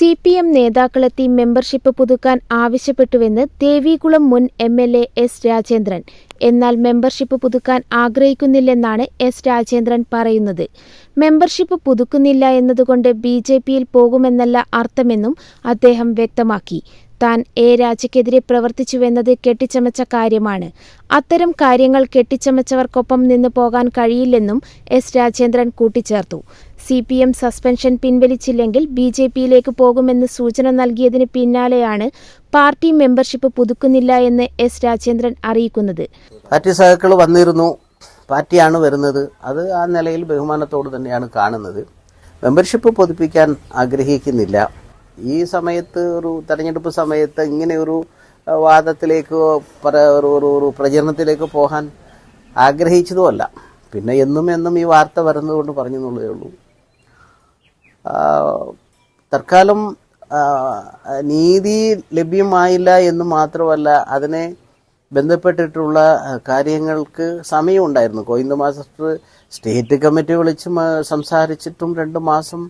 CPM നേതാക്കളെത്തി membership പുതുക്കാൻ ആവശ്യപ്പെട്ടുവെന്ന് ദേവികുളം മുൻ MLA S. Rajendran. എന്നാൽ മെമ്പർഷിപ്പ് പുതുക്കാൻ ആഗ്രഹിക്കുന്നില്ലെന്നാണ് S. രാജേന്ദ്രൻ പറയുന്നത്. മെമ്പർഷിപ്പ് പുതുക്കുന്നില്ല എന്നതുകൊണ്ട് BJPയിൽ പോകുമെന്നല്ല അർത്ഥമെന്നും അദ്ദേഹം വ്യക്തമാക്കി. താൻ A. രാജയ്ക്കെതിരെ പ്രവർത്തിച്ചുവെന്നത് കെട്ടിച്ചമച്ച കാര്യമാണ്. അത്തരം കാര്യങ്ങൾ കെട്ടിച്ചമച്ചവർക്കൊപ്പം നിന്ന് പോകാൻ കഴിയില്ലെന്നും S. രാജേന്ദ്രൻ കൂട്ടിച്ചേർത്തു. CPM സസ്പെൻഷൻ പിൻവലിച്ചില്ലെങ്കിൽ BJPയിലേക്ക് പോകുമെന്ന് സൂചന നൽകിയതിന് പിന്നാലെയാണ് പാർട്ടി മെമ്പർഷിപ്പ് പുതുക്കുന്നില്ല എന്ന് S. രാജേന്ദ്രൻ അറിയിക്കുന്നത്. പാർട്ടി സഖാക്കൾ വന്നിരുന്നു, പാർട്ടിയാണ് വരുന്നത്. അത് ആ നിലയിൽ ബഹുമാനത്തോട് തന്നെയാണ് കാണുന്നത്. മെമ്പർഷിപ്പ് പുതുപ്പിക്കാൻ ആഗ്രഹിക്കുന്നില്ല. ഈ സമയത്ത് ഒരു തെരഞ്ഞെടുപ്പ് സമയത്ത് ഇങ്ങനെ ഒരു വാദത്തിലേക്കോ ഒരു പ്രചരണത്തിലേക്കോ പോകാൻ ആഗ്രഹിച്ചതുമല്ല. പിന്നെ എന്നും ഈ വാർത്ത വരുന്നതുകൊണ്ട് പറഞ്ഞെന്നുള്ളതേ ഉള്ളൂ. തൽക്കാലം നീതി ലഭ്യമായില്ല എന്ന് മാത്രമല്ല, അതിനെ ബന്ധപ്പെട്ടിട്ടുള്ള കാര്യങ്ങൾക്ക് സമയമുണ്ടായിരുന്നു. ഗോവിന്ദ മാസ്റ്റർ സ്റ്റേറ്റ് കമ്മിറ്റി വിളിച്ച് സംസാരിച്ചിട്ടും 2 മാസം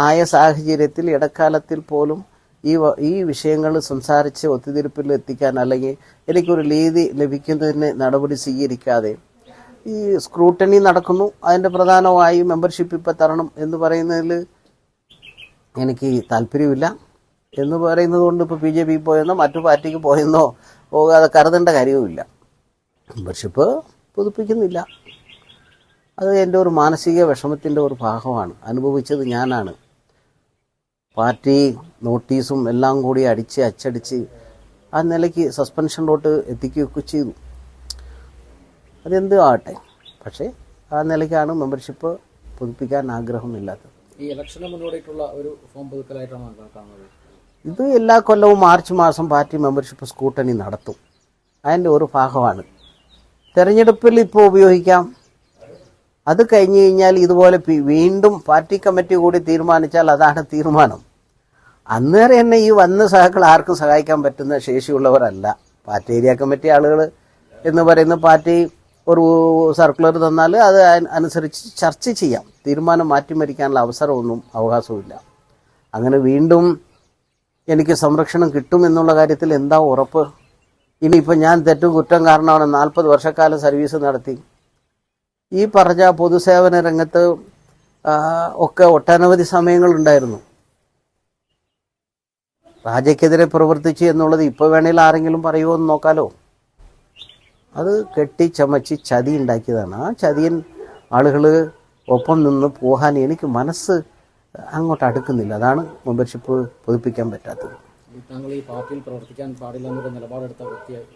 ആയ സാഹചര്യത്തിൽ ഇടക്കാലത്തിൽ പോലും ഈ വിഷയങ്ങൾ സംസാരിച്ച് ഒത്തുതീർപ്പിൽ എത്തിക്കാൻ അല്ലെങ്കിൽ എനിക്കൊരു നീതി ലഭിക്കുന്നതിന് നടപടി സ്വീകരിക്കാതെ ഈ സ്ക്രൂട്ടനി നടക്കുന്നു. അതിൻ്റെ പ്രധാനമായി മെമ്പർഷിപ്പ് ഇപ്പം തരണം എന്ന് പറയുന്നതിൽ എനിക്ക് താല്പര്യമില്ല. എന്ന് പറയുന്നത് കൊണ്ട് ഇപ്പോൾ BJP പോയെന്നോ മറ്റു പാർട്ടിക്ക് പോയെന്നോ പോകാതെ കരുതേണ്ട കാര്യവുമില്ല. മെമ്പർഷിപ്പ് പുതുപ്പിക്കുന്നില്ല. അത് എൻ്റെ ഒരു മാനസിക വിഷമത്തിൻ്റെ ഒരു ഭാഗമാണ്. അനുഭവിച്ചത് ഞാനാണ്. പാർട്ടി നോട്ടീസും എല്ലാം കൂടി അച്ചടിച്ച് ആ നിലയ്ക്ക് സസ്പെൻഷനിലോട്ട് എത്തിക്കുകയൊക്കെ ചെയ്തു. അതെന്ത് ആകട്ടെ, പക്ഷേ ആ നിലയ്ക്കാണ് മെമ്പർഷിപ്പ് പുതുപ്പിക്കാൻ ആഗ്രഹമില്ലാത്തത്. ഈ ഇലക്ഷന് മുന്നോടിയിട്ടുള്ള ഒരു ഫോം പുതുക്കലായിട്ടാണ് കാണുന്നത്. ഇത് എല്ലാ കൊല്ലവും മാർച്ച് മാസം പാർട്ടി മെമ്പർഷിപ്പ് സ്കൂട്ടനി നടത്തും. അതിൻ്റെ ഒരു ഭാഗമാണ്. തെരഞ്ഞെടുപ്പിൽ ഇപ്പോൾ ഉപയോഗിക്കാം. അത് കഴിഞ്ഞ് കഴിഞ്ഞാൽ ഇതുപോലെ വീണ്ടും പാർട്ടി കമ്മിറ്റി കൂടി തീരുമാനിച്ചാൽ അതാണ് തീരുമാനം. അന്നേരം തന്നെ ഈ വന്ന സഹാക്കൾ ആർക്കും സഹായിക്കാൻ പറ്റുന്ന ശേഷിയുള്ളവരല്ല. പാർട്ടി ഏരിയ കമ്മിറ്റി ആളുകൾ എന്ന് പറയുന്ന പാർട്ടി ഒരു സർക്കുലർ തന്നാൽ അത് അനുസരിച്ച് ചർച്ച ചെയ്യാം. തീരുമാനം മാറ്റിമറിക്കാനുള്ള അവസരമൊന്നും അവകാശവുമില്ല. അങ്ങനെ വീണ്ടും എനിക്ക് സംരക്ഷണം കിട്ടും എന്നുള്ള കാര്യത്തിൽ എന്താ ഉറപ്പ്? ഇനിയിപ്പോൾ ഞാൻ തെറ്റും കുറ്റം കാരണമാണ് 40 വർഷക്കാലം സർവീസ് നടത്തി. ഈ പറഞ്ഞ പൊതുസേവന രംഗത്ത് ഒക്കെ ഒട്ടനവധി സമയങ്ങളുണ്ടായിരുന്നു. രാജയ്ക്കെതിരെ പ്രവർത്തിച്ചു എന്നുള്ളത് ഇപ്പോൾ വേണേൽ ആരെങ്കിലും പറയുമോ എന്ന് നോക്കാലോ. അത് കെട്ടിച്ചമച്ച് ചതി ഉണ്ടാക്കിയതാണ്. ആ ചതിയൻ ആളുകൾ ഒപ്പം നിന്ന് പോകാൻ എനിക്ക് മനസ്സ് അങ്ങോട്ട് അടുക്കുന്നില്ല. അതാണ് മെമ്പർഷിപ്പ് പുതുപ്പിക്കാൻ പറ്റാത്തത്. താങ്കൾ ഈ പാർട്ടിയിൽ പ്രവർത്തിക്കാൻ പാടില്ല എന്നൊരു നിലപാടെടുത്ത വ്യക്തിയായി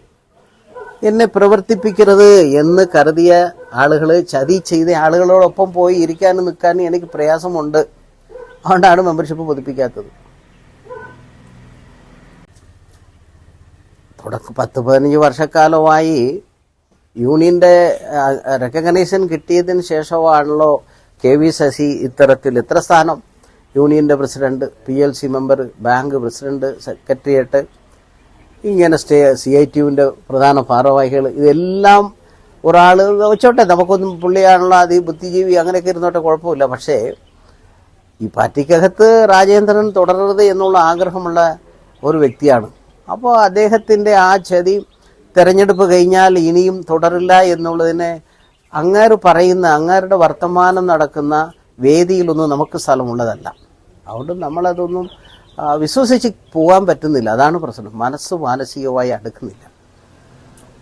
എന്നെ പ്രവർത്തിപ്പിക്കരുത് എന്ന് കരുതിയ ആളുകൾ, ചതി ചെയ്ത ആളുകളോടൊപ്പം പോയി ഇരിക്കാനും നിൽക്കാനും എനിക്ക് പ്രയാസമുണ്ട്. അതുകൊണ്ടാണ് മെമ്പർഷിപ്പ് പുതുപ്പിക്കാത്തത്. 10-15 വർഷക്കാലമായി യൂണിയന്റെ റെക്കഗ്നൈസേഷൻ കിട്ടിയതിന് ശേഷമാണല്ലോ KV ശശി ഇത്തരത്തിൽ എത്ര സ്ഥാനം, യൂണിയന്റെ president, PLC member, bank president, secretariat, ഇങ്ങനെ CITUവിൻ്റെ പ്രധാന ഭാരവാഹികൾ, ഇതെല്ലാം ഒരാൾ വെച്ചോട്ടെ. നമുക്കൊന്നും പുള്ളിയാണല്ലോ അത് ബുദ്ധിജീവി അങ്ങനെയൊക്കെ ഇരുന്നോട്ടെ, കുഴപ്പമില്ല. പക്ഷേ ഈ പാർട്ടിക്കകത്ത് രാജേന്ദ്രൻ തുടരരുത് എന്നുള്ള ആഗ്രഹമുള്ള ഒരു വ്യക്തിയാണ്. അപ്പോൾ അദ്ദേഹത്തിൻ്റെ ആ ചതി തെരഞ്ഞെടുപ്പ് കഴിഞ്ഞാൽ ഇനിയും തുടരില്ല എന്നുള്ളതിനെ അങ്ങേരുടെ വർത്തമാനം നടക്കുന്ന വേദിയിലൊന്നും നമുക്ക് സ്ഥലമുള്ളതല്ല. അതുകൊണ്ട് നമ്മളതൊന്നും വിശ്വസിച്ച് പോകാൻ പറ്റുന്നില്ല. അതാണ് പ്രശ്നം. മനസ്സ് മാനസികമായി അടുക്കുന്നില്ല.